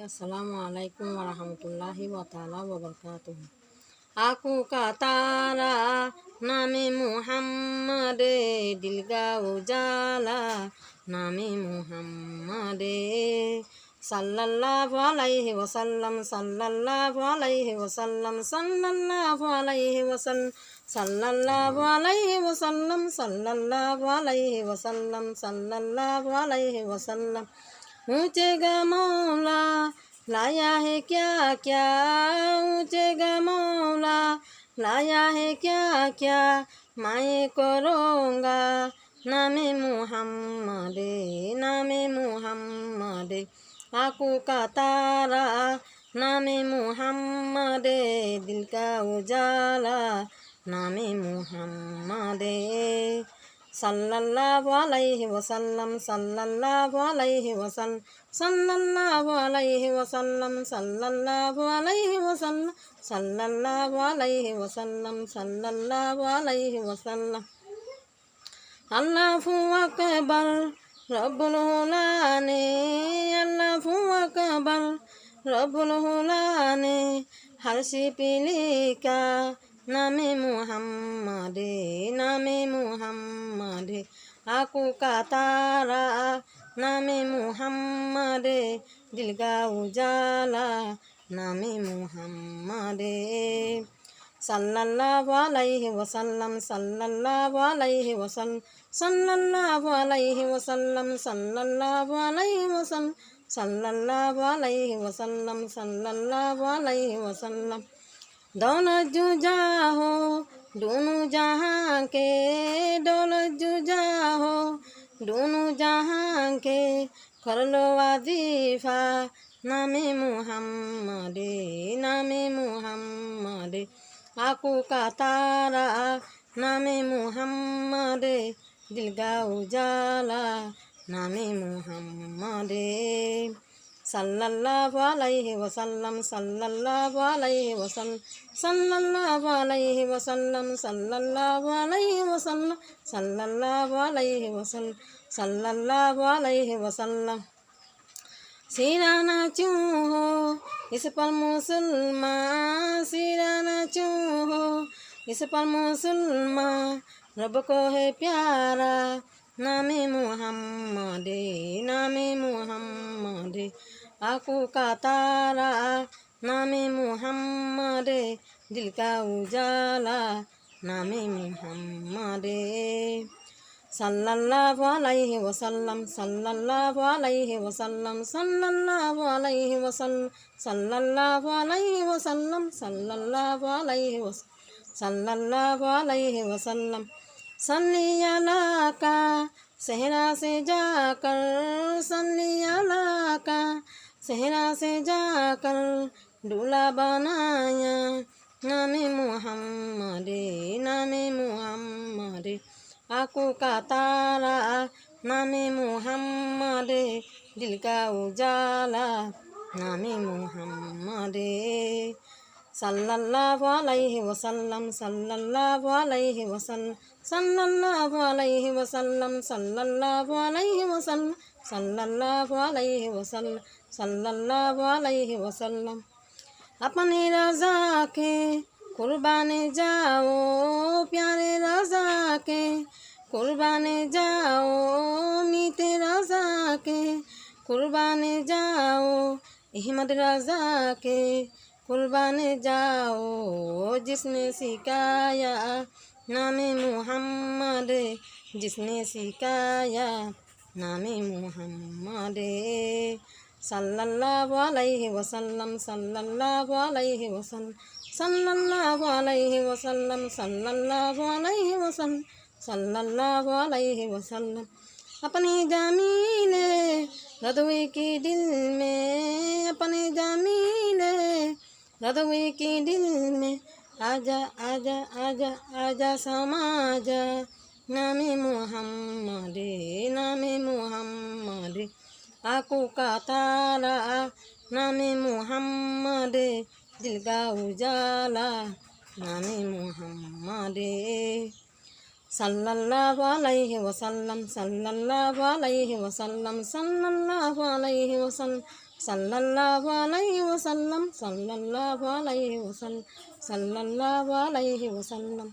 আসসালামু আলাইকুম ওরহমতুল্লাহি ওয়া বারাকাতুহু। আকু কা তারা নামে মুহাম্মদে দিলগা উজালা নামে মুহাম্মদে সাল্লাল্লাহু আলাইহি ওয়াসাল্লাম সাল্লাল্লাহু আলাইহি ওয়াসাল্লাম সাল্লাল্লাহু আলাইহি ওয়াসাল্লাম সাল্লাল্লাহু আলাইহি ওয়াসাল্লাম সাল্লাল্লাহু আলাইহি ওয়াসাল্লাম সাল্লাল্লাহু আলাইহি ওয়াসাল্লাম। ऊंचेगा मौला लाया है क्या क्या, ऊंचेगा मौला लाया है क्या क्या, मैं करूँगा नामे मुहम्मदे नामे मुहम्मदे। आंखों का तारा नामे मुहम्मदे दिल का उजाला नामे मुहम्मदे सल्लल्लाहु अलैहि वसल्लम सल्लल्लाहु अलैहि वसल्लम सल्लल्लाहु अलैहि वसल्लम सल्लल्लाहु अलैहि वसल्लम सल्लल्लाहु अलैहि वसल्लम सल्लल्लाहु अलैहि वसल्लम। अल्लाहु अकबर रब्बुल हुलाने, अल्लाहु अकबर रब्बुल हुलाने, हर्षी पीली का नामे मुहम्मदे नामे मुहम्मदे। आंखों का तारा नामे मुहम्मदे दिल का उजाला नामे मुहम्मदे सल्लल्लाहु अलैहि वसल्लम सल्लल्लाहु अलैहि वसल्लम सल्लल्लाहु अलैहि वसल्लम सल्लल्लाहु अलैहि वसल्लम सल्लल्लाहु अलैहि वसल्लम सल्लल्लाहु अलैहि वसल्लम। दौलत जुजा हो दोनों जहाँ के, दौलत जुजा हो दोनों जहाँ के, कर लो वजीफा नामे मुहम्मदे नामे मुहम्मदे। आंखों का तारा नामे मुहम्मदे दिल का उजाला नामे मुहम्मदे सल्लल्लाहु अलैहि वसल्लम सल्लल्लाहु अलैहि वसल्लम सल्लल्लाहु अलैहि वसल्लम सल्लल्लाहु अलैहि वसल्लम सल्लल्लाहु अलैहि वसल्लम सल्लल्लाहु अलैहि वसल्लम। सिराना क्यों हो इस पर मुसलमान, सिराना क्यों हो इस पर मुसलमान, रब को है प्यारा नामे मुहम्मदे नामे मुहम्मदे। आंखों का तारा नामे मुहम्मदे दिल का उजाला नामे मुहम्मदे सल्लल्लाहु अलैहि वसल्लम सल्लल्लाहु अलैहि वसल्लम सल्लल्लाहु अलैहि वसल्लम सल्लल्लाहु अलैहि वसल्लम सल्लल्लाहु अलैहि वसल्लम सल्लल्लाहु अलैहि वसल्लम। सल्ली अला का सहरा से जाकर, सल्ली अला का सहरा से जाकर, दूल्हा बनाया नामे मुहम्मदे नामे मुहम्मदे। आंखों का तारा नामे मुहम्मदे दिल का उजाला नामे मुहम्मदे सल्लल्लाहु अलैहि वसल्लम सल्लल्लाहु अलैहि वसल्लम सल्लल्लाहु अलैहि वसल्लम सल्लल्लाहु अलैहि वसल्लम सल्लल्लाहु अलैहि वसल्लम सल्लल्लाहु अलैहि वसल्लम। अपनी रज़ा के कुर्बान जाओ, प्यारे रज़ा के कुर्बान जाओ, मीठे रज़ा के कुर्बान जाओ, अहमद रज़ा के कुर्बान जाओ, जिसने सिखाया नामे मुहम्मद जिसने सिखाया नामे मुहम्मद सल्लल्लाहु अलैहि वसल्लम सल्लल्लाहु अलैहि वसल्लम सल्लल्लाहु अलैहि वसल्लम सल्लल्लाहु अलैहि वसल्लम सल्लल्लाहु अलैहि वसल्लम। अपनी जमीले रदवे की दिल में, अपने जमीले रदवे की दिल में, आजा आजा आजा आजा समाजा नामे मुहम्मदे नामे मुहम्मदे। आंखों का तारा नामे मुहम्मदे दिल का उजाला नामे मुहम्मदे सल्लल्लाहु अलैहि वसल्लम सल्लल्लाहु अलैहि वसल्लम सल्लल्लाहु अलैहि वसल्लम সাল্লাল্লাহু আলাইহি ওয়াসাল্লাম সাল্লাল্লাহু আলাইহি ওয়াসাল্লাম সাল্লাল্লাহু আলাইহি ওয়াসাল্লাম।